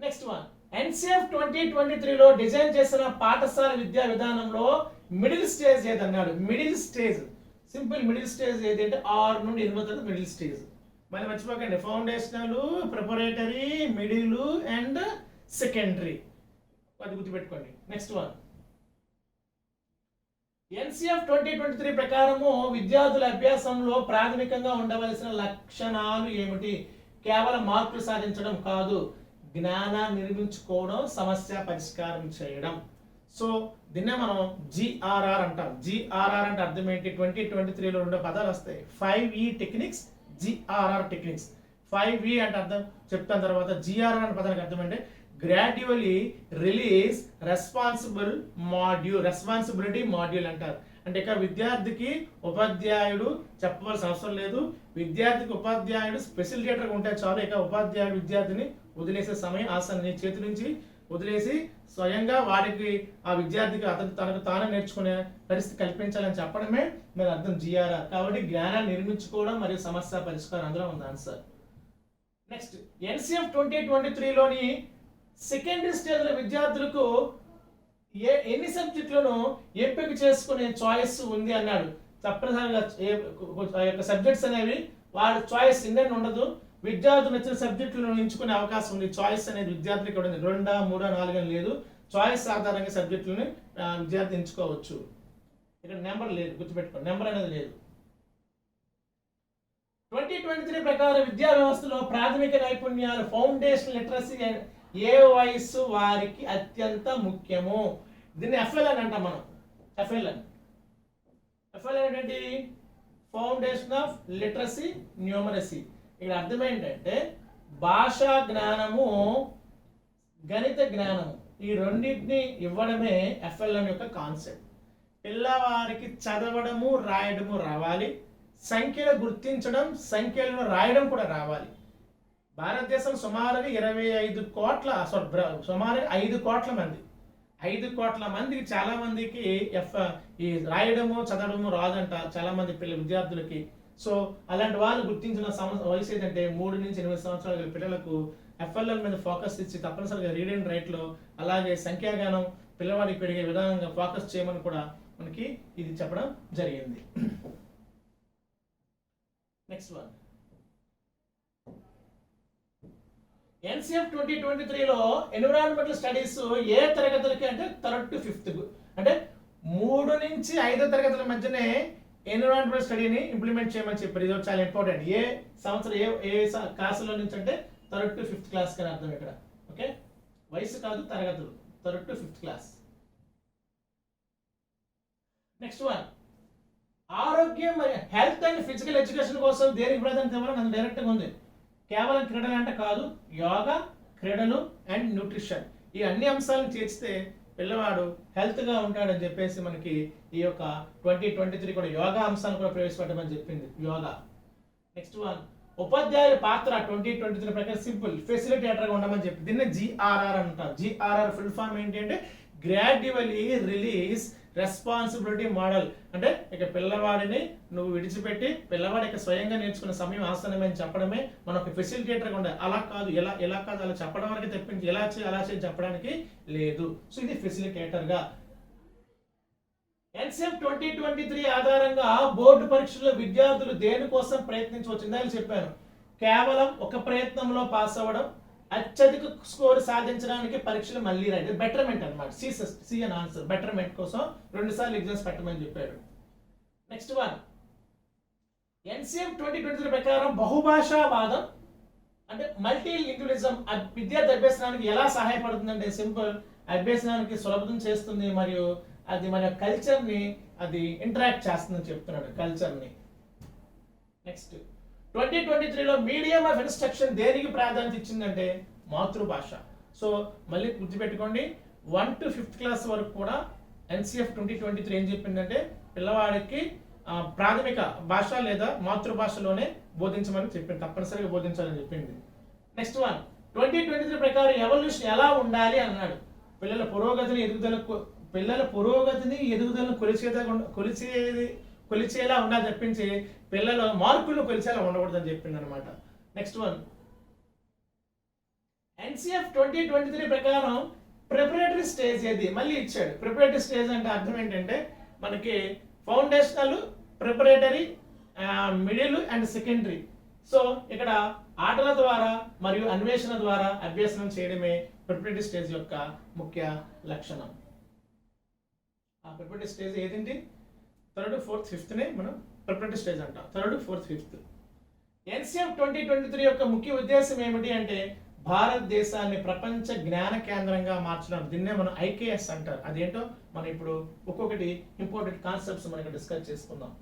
నెక్స్ట్ వన్, ఎన్సిఎఫ్ 2023లో డిజైన్ చేసిన పాఠశాల విద్యా విధానంలో మిడిల్ స్టేజ్ ఏదన్నాడు? Middle stage, simple middle stage ఏది అంటే 6 నుండి 8 తరగతి మిడిల్ స్టేజ్. మళ్ళీ మర్చిపోకండి, foundational, preparatory, middle and secondary, అది గుర్తుపెట్టుకోండి. నెక్స్ట్ వన్, ఎన్సిఎఫ్ 2023 ప్రకారము విద్యార్థుల అభ్యాసంలో ప్రాథమికంగా ఉండవలసిన లక్షణాలు ఏమిటి? కేవలం మార్కులు సాధించడం కాదు, జ్ఞానాన్ని నిర్మించుకోవడం, సమస్య పరిష్కారం చేయడం. సో దీన్నే మనం జిఆర్ఆర్ అంటాం. జిఆర్ఆర్ అంటే అర్థం ఏంటి? 2023లో 2 పదాలు వస్తాయి, 5E techniques, GRR techniques. 5E అంటే అర్థం చెప్తాను తర్వాత. జిఆర్ఆర్ అనే పదానికి అర్థం అంటే గ్రాడ్యువలీ రిలీజ్ రెస్పాన్సిబిలిటీ మాడ్యూల్ అంటారు. అంటే ఇక్కడ విద్యార్థికి ఉపాధ్యాయుడు చెప్పవలసిన అవసరం లేదు, విద్యార్థికి ఉపాధ్యాయుడు ఫెసిలిటేటర్గా ఉంటే చాలు. ఇక ఉపాధ్యాయుడు విద్యార్థిని వదిలేసే సమయం ఆసన్ని చేతి నుంచి వదిలేసి స్వయంగా వాడికి ఆ విద్యార్థికి తనకు తానే నేర్చుకునే పరిస్థితి కల్పించాలని చెప్పడమే మరి అర్థం జిఆర్ఆర్. కాబట్టి జ్ఞానాన్ని నిర్మించుకోవడం మరియు సమస్య పరిష్కారం అందులో ఉంది ఆన్సర్. నెక్స్ట్, ఎన్సిఎఫ్ 2023లోని సెకండరీ స్టేజ్ల విద్యార్థులకు ఎన్ని సబ్జెక్టులను ఎంపిక చేసుకునే చాయిస్ ఉంది అన్నాడు. తప్పనిసరిగా సబ్జెక్ట్స్ అనేవి వాడి చాయిస్ ఇండియన్ ఉండదు, విద్యార్థులు నచ్చిన సబ్జెక్టులను ఎంచుకునే అవకాశం ఉంది. చాయిస్ అనేది విద్యార్థులకి కూడా 2, 3, 4 అని లేదు, చాయిస్ ఆధారంగా సబ్జెక్టులను విద్యార్థి ఎంచుకోవచ్చు. ఇక్కడ నెంబర్ లేదు, గుర్తుపెట్టుకోండి, నెంబర్ అనేది లేదు. 2023 ప్రకారం విద్యా వ్యవస్థలో ప్రాథమిక నైపుణ్యాలు, ఫౌండేషన్ లిటరసీ ఏ వయస్సు వారికి అత్యంత ముఖ్యము? దీన్ని ఎఫ్ఎల్ఎన్ అంటాం మనం. ఎఫ్ఎల్ఎన్ ఏంటంటే ఫౌండేషన్ ఆఫ్ లిటరసీ న్యూమరసీ. ఇక్కడ అర్థం ఏంటంటే భాషా జ్ఞానము, గణిత జ్ఞానము, ఈ రెండింటిని ఇవ్వడమే ఎఫ్ఎల్ఎన్ యొక్క కాన్సెప్ట్. పిల్లవారికి చదవడము, రాయడము రావాలి, సంఖ్యలు గుర్తించడం, సంఖ్యలను రాయడం కూడా రావాలి. భారతదేశం సుమారుగా 5 కోట్ల మంది, 5 కోట్ల మందికి చాలా మందికి ఈ రాయడము చదవడము రాదంట చాలా మంది విద్యార్థులకి. సో అలాంటి వాళ్ళు గుర్తించిన వయసు ఏంటంటే 3 నుంచి 8 సంవత్సరాల పిల్లలకు FLL మీద ఫోకస్ ఇచ్చి తప్పనిసరిగా రీడ్ అండ్ రైట్ లో అలాగే సంఖ్యాగానం పిల్లవాడికి పెరిగే విధానంగా ఫోకస్ చేయమని కూడా మనకి ఇది చెప్పడం జరిగింది. నెక్స్ట్ వన్, NCF 2023లో ఎన్విరాన్మెంటల్ స్టడీస్ ఏ తరగతులకి అంటే 3rd to 5th, అంటే 3 నుంచి 5వ తరగతుల మధ్యనే ఎన్విరాన్మెంటల్ స్టడీని ఇంప్లిమెంట్ చేయమని చెప్పారు. ఇది చాలా ఇంపార్టెంట్. ఏ సంవత్సరం ఏ క్లాసులో నుంచి అంటే 3rd to 5th క్లాస్ అని అర్థం ఇక్కడ. ఓకే, వయసు కాదు, తరగతులు. 3rd to 5th class. Next one, ఆరోగ్యం మరియు హెల్త్ అండ్ ఫిజికల్ ఎడ్యుకేషన్ కోసం దేనికి ప్రాధాన్యత ఇవ్వాలని అది డైరెక్ట్గా ఉంది. కేవలం క్రీడలు అంటే కాదు, యోగా, క్రీడలు అండ్ న్యూట్రిషన్ ఈ అన్ని అంశాలను చేర్చితే పిల్లవాడు హెల్త్గా ఉంటాడని చెప్పేసి మనకి ఈ యొక్క 2023 కూడా యోగా అంశాలను కూడా ప్రవేశపెట్టమని చెప్పింది, యోగా. నెక్స్ట్ వన్, ఉపాధ్యాయుల పాత్ర 2023 ప్రకారం సింపుల్, ఫెసిలిటేటర్గా ఉండమని చెప్పి దీన్ని GRR అంటారు. GRR ఫుల్ ఫామ్ ఏంటి అంటే గ్రాడ్యువల్లీ రిలీజ్ రెస్పాన్సిబిలిటీ మోడల్. అంటే ఇక పిల్లవాడిని నువ్వు విడిచిపెట్టి పిల్లవాడి ఇక స్వయంగా నేర్చుకున్న సమయం ఆసనమని చెప్పడమే మన ఒక ఫెసిలిటేటర్గా ఉండాలి. అలా కాదు, ఎలా కాదు అలా చెప్పడం వరకు తెప్పించి ఎలా చేయి అలా చేయి చెప్పడానికి లేదు. సో ఇది ఫెసిలిటేటర్గా. NCF 2023 ఆధారంగా బోర్డు పరీక్షల్లో విద్యార్థులు దేనికోసం ప్రయత్నించవచ్చు ఇందాక చెప్పాను. కేవలం ఒక ప్రయత్నంలో పాస్ అవ్వడం, అత్యధిక స్కోర్ సాధించడానికి పరీక్షలు మళ్ళీ రాయడం, బెటర్మెంట్ అనమాట. సి అని ఆన్సర్, బెటర్మెంట్ కోసం 2 సార్లు ఎగ్జామ్స్ పెట్టమని చెప్పాడు. నెక్స్ట్ వన్, NCF 2023 ప్రకారం బహుభాషావాదం అంటే మల్టీ లింగ్విజం విద్యార్థి అభ్యసనానికి ఎలా సహాయపడుతుందంటే సింపుల్, అభ్యసనానికి సులభం చేస్తుంది మరియు అది మన కల్చర్ని అది ఇంటరాక్ట్ చేస్తుందని చెప్తున్నాడు, కల్చర్ని. నెక్స్ట్ 2023లో మీడియం ఆఫ్ ఇన్స్ట్రక్షన్ దేనికి ప్రాధాన్యత ఇచ్చిందంటే మాతృభాష. సో మళ్ళీ గుర్తుపెట్టుకోండి, 1 to 5th క్లాస్ వరకు కూడా NCF 2023 ఏం చెప్పిందంటే పిల్లవాడికి ప్రాథమిక భాష లేదా మాతృభాషలోనే బోధించమని చెప్పింది, తప్పనిసరిగా బోధించాలని చెప్పింది. నెక్స్ట్ వన్, 2023 ప్రకారం ఎవల్యూషన్ ఎలా ఉండాలి అన్నాడు. పిల్లల పురోగతిని ఎదుగుదలను కొలిచేలా ఉండాలి చెప్పించి పిల్లల మార్కులు కొలిచేలా ఉండకూడదని చెప్పింది అనమాట. నెక్స్ట్ వన్, NCF 2023 ప్రకారం ప్రిపరేటరీ స్టేజ్ ఏది మళ్ళీ ఇచ్చాడు. ప్రిపరేటరీ స్టేజ్ అంటే అర్థం ఏంటంటే మనకి foundational, preparatory, middle and secondary. So ఇక్కడ ఆటల ద్వారా మరియు అన్వేషణ ద్వారా అభ్యసనం చేయడమే ప్రిపరేటరీ స్టేజ్ యొక్క ముఖ్య లక్షణం. ఆ ప్రిపరేటరీ స్టేజ్ ఏదండి? 3rd, 4th, 5th మనం ప్రిపరేటరీ స్టేజ్ అంటాం. 3rd, 4th, 5th. NCF 2023 యొక్క ముఖ్య ఉద్దేశం ఏమిటి అంటే భారతదేశాన్ని ప్రపంచ జ్ఞాన కేంద్రంగా మార్చడం. దీన్నే మనం IKS అంటారు. అదేంటో మనం ఇప్పుడు ఒక్కొక్కటి ఇంపార్టెంట్ కాన్సెప్ట్స్ మనం డిస్కస్ చేసుకుందాం.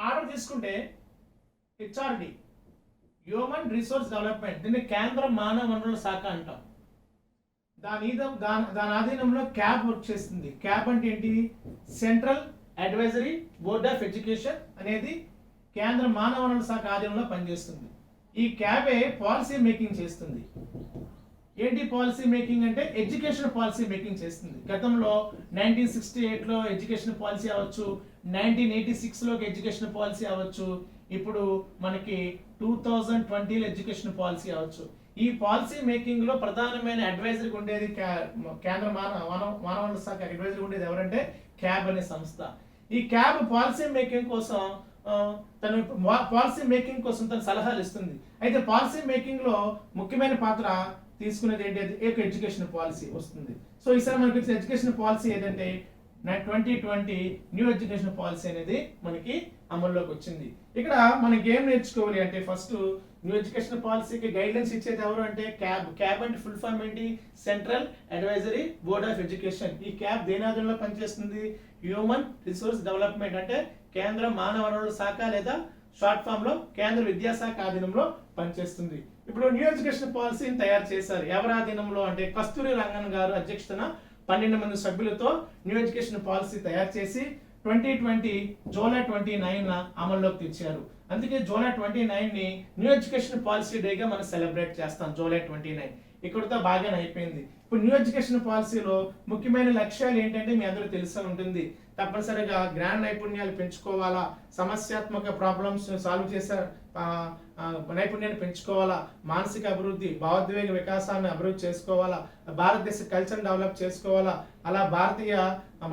ఆర్డర్ తీసుకుంటే HRD, హ్యూమన్ రిసోర్స్ డెవలప్మెంట్, దీన్ని కేంద్ర మానవ వనరుల శాఖ అంటాం. దాని ఆధీనంలో క్యాబ్ వర్క్ చేస్తుంది. క్యాబ్ అంటే ఏంటి? Central advisory board of education అనేది కేంద్ర మానవ వనరుల శాఖ ఆధీనంలో పనిచేస్తుంది. ఈ క్యాబే పాలసీ మేకింగ్ చేస్తుంది. ఏంటి పాలసీ మేకింగ్ అంటే ఎడ్యుకేషన్ పాలసీ మేకింగ్ చేస్తుంది. గతంలో 1968లో ఎడ్యుకేషన్ పాలసీ అవ్వచ్చు, 1986లో ఎడ్యుకేషన్ పాలసీ అవ్వచ్చు, ఇప్పుడు మనకి 2020లో ఎడ్యుకేషన్ పాలసీ అవ్వచ్చు. ఈ పాలసీ మేకింగ్ లో ప్రధానమైన అడ్వైజరీ ఉండేది కేంద్ర మానవ శాఖ అడ్వైజరీ ఉండేది ఎవరంటే క్యాబ్ అనే సంస్థ. ఈ క్యాబ్ పాలసీ మేకింగ్ కోసం తన సలహాలు ఇస్తుంది. అయితే పాలసీ మేకింగ్ లో ముఖ్యమైన పాత్ర తీసుకునేది ఏంటి? ఎడ్యుకేషన్ పాలసీ వస్తుంది. సో ఈసారి మనకి వచ్చిన ఎడ్యుకేషన్ పాలసీ ఏదంటే 2020 న్యూ ఎడ్యుకేషన్ పాలసీ అనేది మనకి అమల్లోకి వచ్చింది. ఇక్కడ మనకి ఏం నేర్చుకోవాలి అంటే ఫస్ట్ న్యూ ఎడ్యుకేషన్ పాలసీకి గైడ్లైన్స్ ఇచ్చేది ఎవరు అంటే క్యాబ్ అంటే ఫుల్ ఫామ్ ఏంటి? Central advisory board of education. ఈ క్యాబ్ దేని ఆధీనంలో పనిచేస్తుంది? హ్యూమన్ రిసోర్స్ డెవలప్మెంట్ అంటే కేంద్ర మానవ వనరుల శాఖ లేదా షార్ట్ ఫామ్ లో కేంద్ర విద్యాశాఖ ఆధీనంలో పనిచేస్తుంది. ఇప్పుడు న్యూ ఎడ్యుకేషన్ పాలసీని తయారు చేశారు. ఎవరి ఆధీనంలో అంటే కస్తూరి రంగన్ గారు అధ్యక్షతన 12 మంది సభ్యులతో న్యూ ఎడ్యుకేషన్ పాలసీ తయారు చేసి 2020 జూలై 29 అమల్లోకి తెచ్చారు. అందుకే జూలై 29ని న్యూ ఎడ్యుకేషన్ పాలసీ డేగా మనం సెలబ్రేట్ చేస్తాం. జూలై 29 ఇక్కడితో బాగానే అయిపోయింది. ఇప్పుడు న్యూ ఎడ్యుకేషన్ పాలసీలో ముఖ్యమైన లక్ష్యాలు ఏంటంటే మీ అందరూ తెలిసే ఉంటుంది. తప్పనిసరిగా జ్ఞాన నైపుణ్యాలు పెంచుకోవాలా, సమస్యాత్మక ప్రాబ్లమ్స్ సాల్వ్ చేసే నైపుణ్యాన్ని పెంచుకోవాలా, మానసిక అభివృద్ధి, భావోద్వేగ వికాసాన్ని అభివృద్ధి చేసుకోవాలా, భారతదేశ కల్చర్ డెవలప్ చేసుకోవాలా, అలా భారతీయ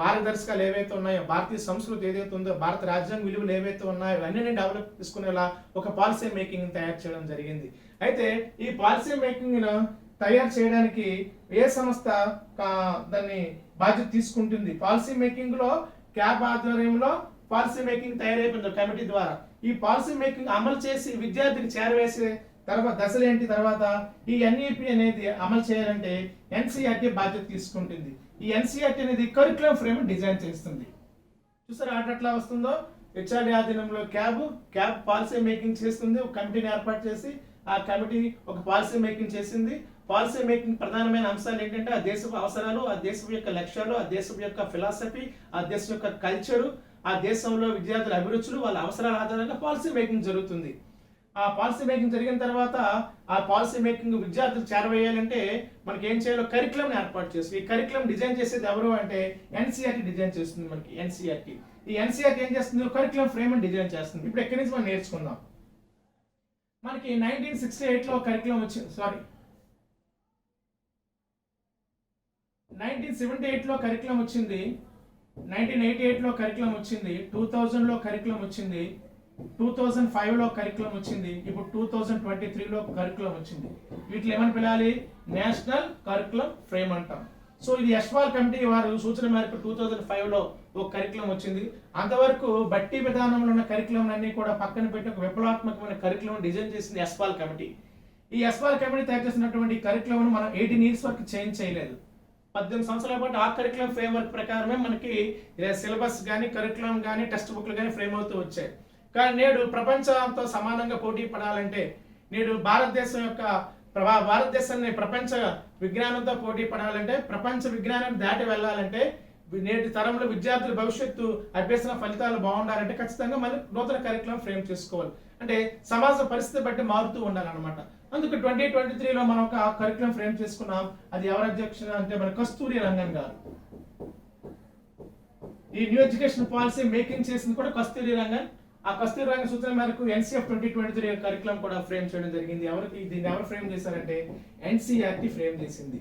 మార్గదర్శకాలు ఏవైతే ఉన్నాయో, భారతీయ సంస్కృతి ఏదైతే ఉందో, భారత రాజ్యాంగ విలువలు ఏవైతే ఉన్నాయో అన్నిటిని డెవలప్ చేసుకునేలా ఒక పాలసీ మేకింగ్ తయారు చేయడం జరిగింది. అయితే ఈ పాలసీ మేకింగ్ తయారు చేయడానికి ఏ సంస్థ దాన్ని బాధ్యత తీసుకుంటుంది? పాలసీ మేకింగ్ లో క్యాబ్ ఆధ్వర్యంలో పాలసీ మేకింగ్ తయారైపోయింది కమిటీ ద్వారా. ఈ పాలసీ మేకింగ్ అమలు చేసి విద్యార్థికి చేరవేసే తర్వాత దశలు ఏంటి? తర్వాత ఈ ఎన్ఈపి అనేది అమలు చేయాలంటే ఎన్సీఆర్టీ బాధ్యత తీసుకుంటుంది. ఈ ఎన్సీఆర్టీ అనేది కరికులం ఫ్రేమ్ డిజైన్ చేస్తుంది. చూసారా ఆట ఎట్లా వస్తుందో? హెచ్ఆర్డి ఆధీనంలో క్యాబ్ పాలసీ మేకింగ్ చేస్తుంది. ఒక కమిటీని ఏర్పాటు చేసి ఆ కమిటీ ఒక పాలసీ మేకింగ్ చేసింది. పాలసీ మేకింగ్ ప్రధానమైన అంశాలు ఏంటంటే ఆ దేశపు అవసరాలు, ఆ దేశం యొక్క లక్ష్యాలు, ఆ దేశం యొక్క ఫిలాసఫీ, ఆ దేశం యొక్క కల్చరు, ఆ దేశంలో విద్యార్థుల అభిరుచులు, వాళ్ళ అవసరాల ఆధారంగా పాలసీ మేకింగ్ జరుగుతుంది. ఆ పాలసీ మేకింగ్ జరిగిన తర్వాత ఆ పాలసీ మేకింగ్ విద్యార్థులు చేరవేయాలంటే మనకి ఏం చేయాలో కరికులం ఏర్పాటు చేస్తుంది. ఈ కరికులం డిజైన్ చేసేది ఎవరు అంటే ఎన్సీఆర్టీ డిజైన్ చేస్తుంది. మనకి ఎన్సీఆర్టీ ఈ ఎన్సీఆర్టీ ఏం చేస్తుంది? కరికులం ఫ్రేమ్ డిజైన్ చేస్తుంది. ఇప్పుడు ఎక్కడి నుంచి మనం నేర్చుకుందాం. మనకి 1968లో కరికులం వచ్చింది. 1978లో కరికులం వచ్చింది, 1988లో కరికులం వచ్చింది, 2000లో కరికులం వచ్చింది, 2005లో కరికులం వచ్చింది, ఇప్పుడు 2023లో కరికులం వచ్చింది. వీటిలో ఏమని పిలాలి? నేషనల్ కరికులం ఫ్రేమ్ అంటాం. సో ఇది యశ్వాల్ కమిటీ వారు సూచన మేరకు 2005లో ఒక కరికులం వచ్చింది. అంతవరకు బట్టి విధానంలో ఉన్న కరికులం అన్ని కూడా పక్కన పెట్టి ఒక విప్లవాత్మకమైన కరికులం డిజైన్ చేసింది యశ్వాల్ కమిటీ. ఈ యశ్వాల్ కమిటీ తయారు చేసినటువంటి కరికులం మనం 18 ఇయర్స్ వరకు చేంజ్ చేయలేదు. 18 సంవత్సరాల పాటు ఆ కరికులం ఫ్రేమ్వర్క్ ప్రకారమే మనకి సిలబస్ కానీ, కరికులం కానీ, టెక్స్ట్ బుక్లు కానీ ఫ్రేమ్ అవుతూ వచ్చాయి. కానీ నేడు ప్రపంచంతో సమానంగా పోటీ పడాలంటే, నేడు భారతదేశాన్ని ప్రపంచ విజ్ఞానంతో పోటీ పడాలంటే, ప్రపంచ విజ్ఞానం దాటి వెళ్ళాలంటే, నేటి తరంలో విద్యార్థుల భవిష్యత్తు అభ్యసన ఫలితాలు బాగుండాలంటే ఖచ్చితంగా మనం నూతన కరికులం ఫ్రేమ్ చేసుకోవాలి. అంటే సమాజ పరిస్థితి బట్టి మారుతూ ఉండాలన్నమాట. అందుకు 2023లో మనం ఒక కరికులం ఫ్రేమ్ చేసుకున్నాం. అది ఎవరి అధ్యక్షత అంటే మన కస్తూరి రంగన్ గారు. ఈ న్యూ ఎడ్యుకేషన్ పాలసీ మేకింగ్ చేసింది కూడా కస్తూరి రంగన్. ఆ కస్తూరి రంగన్ సూచన మేరకు ఎన్సీఎఫ్ 2023 కరికులం కూడా ఫ్రేమ్ చేయడం జరిగింది. దీన్ని ఎవరు ఫ్రేమ్ చేశారంటే ఎన్సీఆర్టీ ఫ్రేమ్ చేసింది.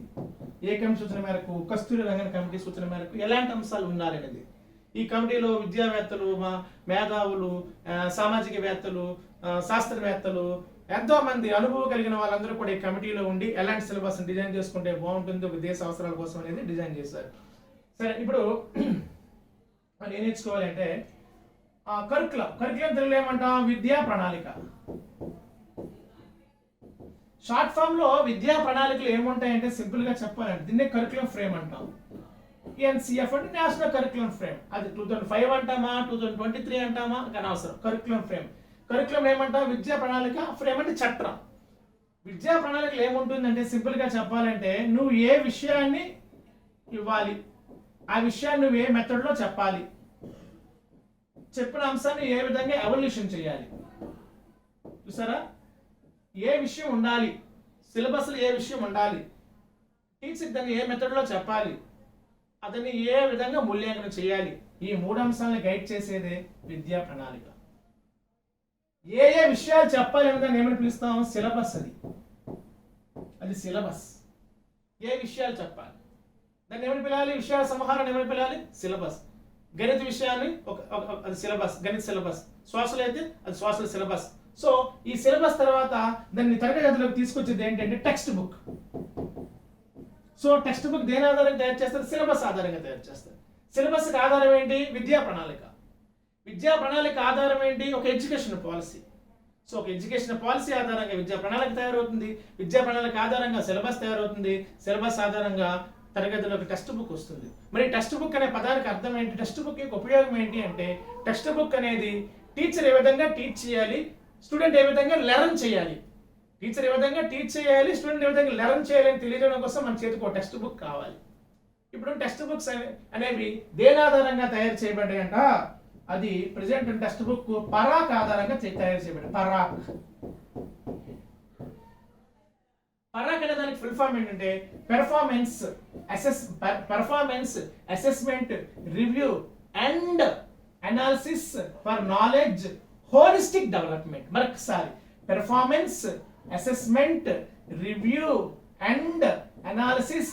ఏ కమిటీ సూచన మేరకు? కస్తూరి రంగన్ కమిటీ సూచన మేరకు ఎలాంటి అంశాలు ఉండాలనేది. ఈ కమిటీలో విద్యావేత్తలు, మేధావులు, సామాజికవేత్తలు, శాస్త్రవేత్తలు, ఎంతో మంది అనుభవం కలిగిన వాళ్ళందరూ కూడా ఈ కమిటీలో ఉండి ఎలాంటి సిలబస్ డిజైన్ చేసుకుంటే బాగుంటుంది ఒక దేశ అవసరాల కోసం అనేది డిజైన్ చేశారు. సరే, ఇప్పుడు మనం ఏం నేర్చుకోవాలంటే కరికులం తెలుగులో ఏమంటాం? విద్యా ప్రణాళిక. షార్ట్ ఫామ్ లో విద్యా ప్రణాళికలు ఏముంటాయంటే సింపుల్ గా చెప్పాలంటే దీన్నే కరికులం ఫ్రేమ్ అంటాం. ఎన్సీఎఫ్ అంటే నేషనల్ కరికులం ఫ్రేమ్. అది 2005 అంటామా, 2023 అంటామా కానీ అవసరం. Curriculum frame. కరికులం ఏమంటాం? విద్యా ప్రణాళిక. ఫ్రేమ్ అంటే చట్టం. విద్యా ప్రణాళికలు ఏముంటుందంటే సింపుల్ గా చెప్పాలంటే నువ్వు ఏ విషయాన్ని ఇవ్వాలి, ఆ విషయాన్ని నువ్వు ఏ మెథడ్ లో చెప్పాలి, చెప్పిన అంశాన్ని ఏ విధంగా ఎవల్యూషన్ చేయాలి. చూసారా? ఏ విషయం ఉండాలి, సిలబస్ లో ఏ విషయం ఉండాలి, టీచర్ దాన్ని ఏ మెథడ్ లో చెప్పాలి, అతన్ని ఏ విధంగా మూల్యాంకనం చేయాలి. ఈ 3 అంశాలను గైడ్ చేసేదే విద్యా ప్రణాళిక. ఏ విషయాలు చెప్పాలి అని దాన్ని ఏమని పిలుస్తాం? సిలబస్. అది సిలబస్. ఏ విషయాలు చెప్పాలి దాన్ని ఏమని పిలాలి? విషయాల సమాహారాన్ని ఏమని పిలాలి? సిలబస్. గణిత విషయాన్ని అది సిలబస్, గణిత సిలబస్. శ్వాసలు అయితే అది శ్వాసల సిలబస్. సో ఈ సిలబస్ తర్వాత దాన్ని తరగతి గదిలోకి తీసుకొచ్చేది ఏంటంటే text book. So text book దేని ఆధారంగా తయారు చేస్తారు? సిలబస్ ఆధారంగా తయారు చేస్తారు. సిలబస్ ఆధారం ఏంటి? విద్యా ప్రణాళిక. విద్యా ప్రణాళిక ఆధారం ఏంటి? ఒక ఎడ్యుకేషన్ పాలసీ. సో ఒక ఎడ్యుకేషన్ పాలసీ ఆధారంగా విద్యా ప్రణాళిక తయారవుతుంది. విద్యా ప్రణాళిక ఆధారంగా సిలబస్ తయారవుతుంది. సిలబస్ ఆధారంగా తరగతిలో ఒక టెక్స్ట్ బుక్ వస్తుంది. మరి టెక్స్ట్ బుక్ అనే పదానికి అర్థం ఏంటి? టెక్స్ట్ బుక్ యొక్క ఉపయోగం ఏంటి అంటే టెక్స్ట్ బుక్ అనేది టీచర్ ఏ విధంగా టీచ్ చేయాలి, స్టూడెంట్ ఏ విధంగా లెర్న్ చేయాలి. టీచర్ ఏ విధంగా టీచ్ చేయాలి, స్టూడెంట్ ఏ విధంగా లెర్న్ చేయాలి అని తెలియజేయడం కోసం మన చేతికి ఒక టెక్స్ట్ బుక్ కావాలి. ఇప్పుడు టెక్స్ట్ బుక్స్ అనేవి దేని ఆధారంగా తయారు చేయబడ్డాయంట, అది ప్రెసెంట్ టెక్స్ట్ బుక్ పరాక్ ఆధారంగా తయారు చేయబడింది. పరాక్ అనే దానికి ఫుల్ ఫామ్ ఏంటంటే performance assessment review and analysis for knowledge holistic development. మరొకసారి performance assessment review and analysis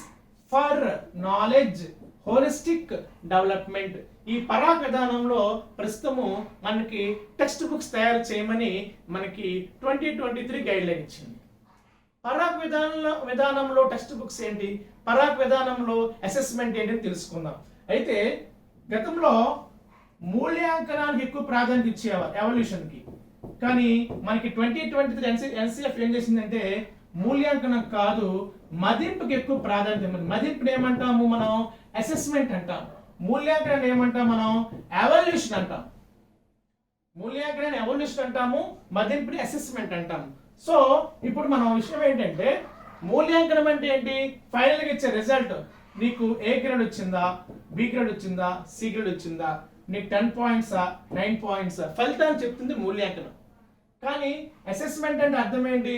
for knowledge holistic development. ఈ పరాక్ విధానంలో ప్రస్తుతము మనకి టెక్స్ట్ బుక్స్ తయారు చేయమని మనకి 2023 గైడ్ లైన్ ఇచ్చింది. పరాక్ విధానంలో టెక్స్ట్ బుక్స్ ఏంటి, పరాక్ విధానంలో అసెస్మెంట్ ఏంటి అని తెలుసుకుందాం. అయితే గతంలో మూల్యాంకనానికి ఎక్కువ ప్రాధాన్యత ఇచ్చేవారు ఎవల్యూషన్కి, కానీ మనకి 2023 ఎన్సిఎఫ్ ఏం చేసిందంటే మూల్యాంకనం కాదు, మదింపుకి ఎక్కువ ప్రాధాన్యత. మదింపుని ఏమంటాము మనం, అసెస్మెంట్ అంటాం. మూల్యాంకనాన్ని ఏమంటాం మనం, ఎవల్యూషన్ అంటాం. మూల్యాంకనాన్ని ఎవల్యూషన్ అంటాము, మదింపుని అసెస్మెంట్ అంటాము. సో ఇప్పుడు మనం విషయం ఏంటంటే మూల్యాంకనం అంటే ఏంటి, ఫైనల్గా ఇచ్చే రిజల్ట్. నీకు ఏ గ్రేడ్ వచ్చిందా, బి గ్రేడ్ వచ్చిందా, సి గ్రేడ్ వచ్చిందా, నీకు 10 పాయింట్సా 9 పాయింట్సా, ఫలితాన్ని చెప్తుంది మూల్యాంకనం. కానీ అసెస్మెంట్ అంటే అర్థం ఏంటి,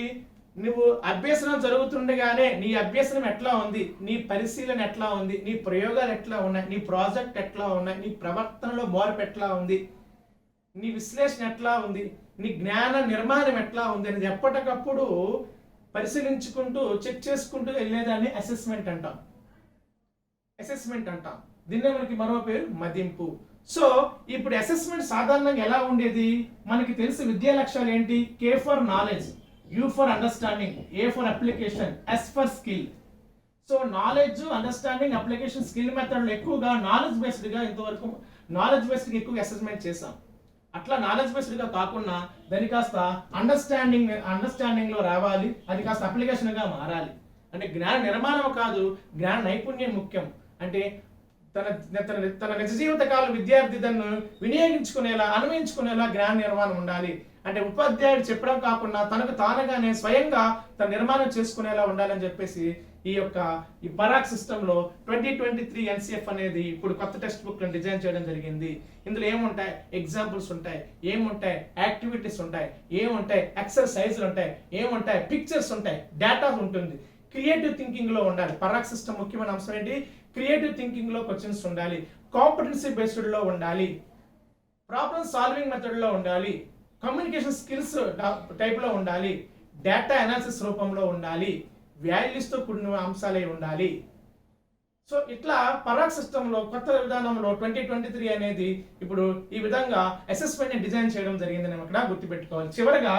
నువ్వు అభ్యసనం జరుగుతుండగానే నీ అభ్యసనం ఎట్లా ఉంది, నీ పరిశీలన ఎట్లా ఉంది, నీ ప్రయోగాలు ఎట్లా ఉన్నాయి, నీ ప్రాజెక్ట్ ఎట్లా ఉన్నాయి, నీ ప్రవర్తనలో మార్పు ఎట్లా ఉంది, నీ విశ్లేషణ ఎట్లా ఉంది, నీ జ్ఞాన నిర్మాణం ఎట్లా ఉంది అనేది ఎప్పటికప్పుడు పరిశీలించుకుంటూ చెక్ చేసుకుంటూ వెళ్ళేదాన్ని అసెస్మెంట్ అంటాం. దీన్నే మనకి మరో పేరు మదింపు. సో ఇప్పుడు అసెస్మెంట్ సాధారణంగా ఎలా ఉండేది, మనకి తెలిసి విద్యా లక్ష్యాలు ఏంటి, K for knowledge, U for understanding, A for application, S for skill. So knowledge, understanding, application, skill మెథడ్లో ఎక్కువగా నాలెడ్జ్ బేస్డ్గా ఇంతవరకు నాలెడ్జ్ బేస్డ్గా ఎక్కువ అసెస్మెంట్ చేసాం. అట్లా నాలెడ్జ్ బేస్డ్గా కాకుండా దాన్ని కాస్త అండర్స్టాండింగ్లో రావాలి, అది కాస్త అప్లికేషన్గా మారాలి. అంటే జ్ఞాన నిర్మాణం కాదు, జ్ఞాన నైపుణ్యం ముఖ్యం. అంటే తన నిజ జీవిత కాలం విద్యార్థి దాన్ని వినియోగించుకునేలా, అన్వయించుకునేలా జ్ఞాన నిర్మాణం ఉండాలి. అంటే ఉపాధ్యాయుడు చెప్పడం కాకుండా తనకు తానుగానే స్వయంగా తన నిర్మాణం చేసుకునేలా ఉండాలని చెప్పేసి ఈ పరాక్ సిస్టంలో 2023 ఎన్సిఎఫ్ అనేది ఇప్పుడు కొత్త టెక్స్ట్ బుక్ డిజైన్ చేయడం జరిగింది. ఇందులో ఏముంటాయి, ఎగ్జాంపుల్స్ ఉంటాయి, ఏముంటాయి యాక్టివిటీస్ ఉంటాయి, ఏముంటాయి ఎక్సర్సైజ్లు ఉంటాయి, ఏముంటాయి పిక్చర్స్ ఉంటాయి, డేటా ఉంటుంది. క్రియేటివ్ థింకింగ్ లో ఉండాలి. పరాక్ సిస్టమ్ ముఖ్యమైన అంశం ఏంటి, క్రియేటివ్ థింకింగ్ లో క్వశ్చన్స్ ఉండాలి, కాంపిటెన్సీ బేస్డ్ లో ఉండాలి, ప్రాబ్లమ్ సాల్వింగ్ మెథడ్ లో ఉండాలి, కమ్యూనికేషన్ స్కిల్స్ టైప్ లో ఉండాలి, డేటా అనాలిసిస్ రూపంలో ఉండాలి, వాల్యూస్ తో కూడిన అంశాలే ఉండాలి. సో ఇట్లా పరాక్ సిస్టంలో కొత్త విధానంలో 2023 అనేది ఇప్పుడు ఈ విధంగా అసెస్మెంట్ ని డిజైన్ చేయడం జరిగిందని ఇక్కడ గుర్తుపెట్టుకోవాలి. చివరగా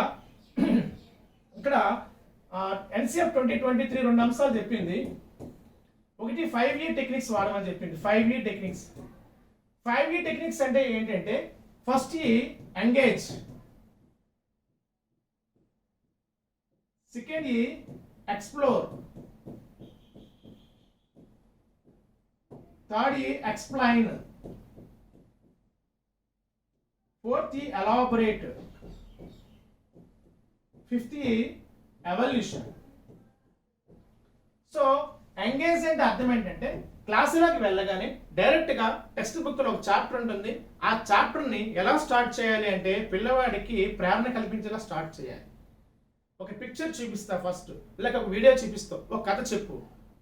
ఇక్కడ ఎన్సిఎఫ్ 2023 రెండు అంశాలు చెప్పింది. ఒకటి 5E టెక్నిక్స్ వాడమని చెప్పింది. 5E టెక్నిక్స్ అంటే ఏంటంటే first E engage, second E explore, third E explain, fourth E elaborate, fifth E evolution. So engage అంటే అర్థం ఏంటంటే క్లాసులోకి వెళ్ళగానే డైరెక్ట్ గా టెక్స్ట్ బుక్ లో ఒక చాప్టర్ ఉంటుంది. ఆ చాప్టర్ ని ఎలా స్టార్ట్ చేయాలి అంటే పిల్లవాడికి ప్రేరణ కల్పించేలా స్టార్ట్ చేయాలి. ఒక పిక్చర్ చూపిస్తా ఫస్ట్, లేక ఒక వీడియో చూపిస్తా, ఒక కథ చెప్పు,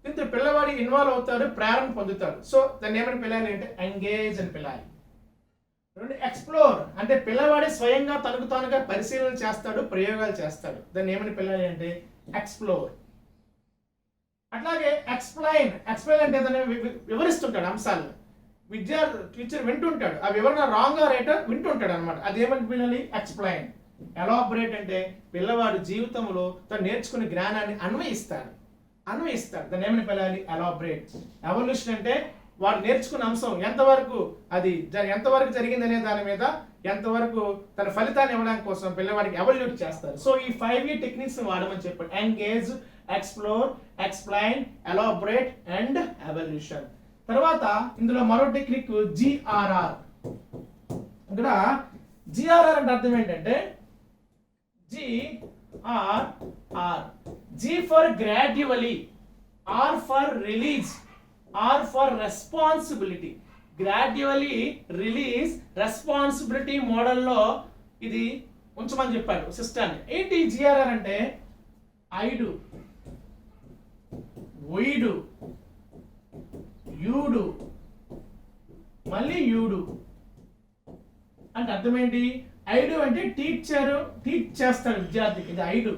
దీంతో పిల్లవాడి ఇన్వాల్వ్ అవుతాడు, ప్రేరణ పొందుతాడు. సో దాన్ని ఏమని పిలాలి అంటే ఎంగేజ్ అని పిలాలి. రెండు ఎక్స్ప్లోర్ అంటే పిల్లవాడి స్వయంగా తనకు తానుగా పరిశీలన చేస్తాడు, ప్రయోగాలు చేస్తాడు, దాన్ని ఏమని పిలాలి అంటే ఎక్స్ప్లోర్. అట్లాగే ఎక్స్ప్లెయిన్ అంటే వివరిస్తుంటాడు అంశాలను, టీచర్ వింటుంటాడు, ఆ వివరణ రాంగ్ రైటర్ వింటుంటాడు అనమాట, అది ఏమని పిలాలి ఎక్స్ప్లెయిన్. ఎలాబొరేట్ అంటే పిల్లవాడు జీవితంలో తను నేర్చుకునే జ్ఞానాన్ని అన్వయిస్తాడు, దాన్ని ఏమని పిలాలి ఎలాబొరేట్. ఎవల్యూషన్ అంటే వాడు నేర్చుకున్న అంశం ఎంతవరకు జరిగింది అనే దాని మీద ఎంతవరకు తన ఫలితాన్ని ఇవ్వడానికి కోసం పిల్లవాడికి ఎవల్యూట్ చేస్తారు. సో ఈ 5E టెక్నిక్స్ వాడమని చెప్పాడు. Engage, explore, explain, elaborate and evolution. తర్వాత ఇందులో మరో టెక్నిక్ జిఆర్ఆర్. ఇక్కడ జిఆర్ఆర్ అంటే అర్థం ఏంటంటే G for gradually, R for release, R for responsibility. Gradually release responsibility మోడల్లో ఇది ఉంచమని చెప్పాడు సిస్టాన్ని. ఏంటి జిఆర్ఆర్ అంటే ఐడు, వీడు, యూడు, మళ్ళీ యూడు అంటే అర్థం ఏంటి? ఐడు అంటే టీచ్ చేస్తాడు విద్యార్థికి, ఇది ఐడు.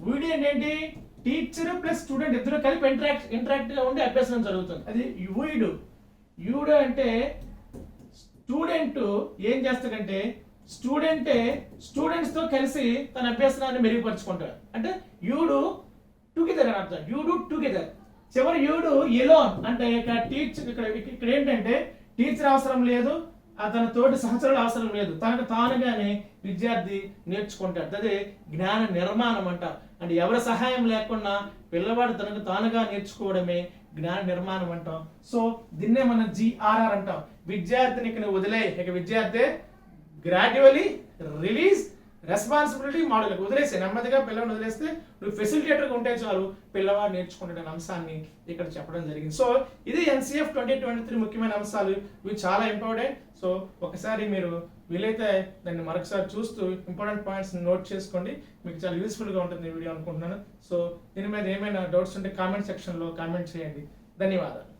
వీడు ఏంటి? టీచర్ ప్లస్ స్టూడెంట్ ఇద్దరు కలిపి ఇంటరాక్ట్ గా ఉండి అభ్యాసం జరుగుతుంది, అది వీడు. యూడు అంటే స్టూడెంట్ ఏం చేస్తాడంటే స్టూడెంట్స్ తో కలిసి తన అభ్యాసాన్ని మెరుగుపరుచుకుంటాడు, అంటే యూడు టుగెదర్ అని అర్థం. యూడు టుగెదర్. చివరి యూడు ఎలోన్ అంటే ఇక్కడ ఏంటంటే టీచర్ అవసరం లేదు, తన తోటి సహచరులు అవసరం లేదు, తనకు తానుగానే విద్యార్థి నేర్చుకుంటాడు. అదే జ్ఞాన నిర్మాణం అంట. అంటే ఎవరి సహాయం లేకుండా పిల్లవాడు తనకు తానుగా నేర్చుకోవడమే జ్ఞాన నిర్మాణం అంటాం. సో దీన్నే మనం జిఆర్ఆర్ అంటాం. విద్యార్థిని ఇక వదిలే, ఇక విద్యార్థి గ్రాడ్యువలీ రిలీజ్ రెస్పాన్సిబిలిటీ మోడల్ వదిలేస్తే, నెమ్మదిగా పిల్లవాడిని వదిలేస్తే నువ్వు ఫెసిలిటేటర్గా ఉంటే చాలు పిల్లవాడు నేర్చుకుంటున్న అంశాన్ని ఇక్కడ చెప్పడం జరిగింది. సో ఇది NCF 2023 ముఖ్యమైన అంశాలు, ఇవి చాలా ఇంపార్టెంట్. సో ఒకసారి మీరు వీలైతే దాన్ని మరొకసారి చూస్తూ ఇంపార్టెంట్ పాయింట్స్ నోట్ చేసుకోండి, మీకు చాలా యూస్ఫుల్గా ఉంటుంది ఈ వీడియో అనుకుంటున్నాను. సో దీని మీద ఏమైనా డౌట్స్ ఉంటే కామెంట్ సెక్షన్లో కామెంట్ చేయండి. ధన్యవాదాలు.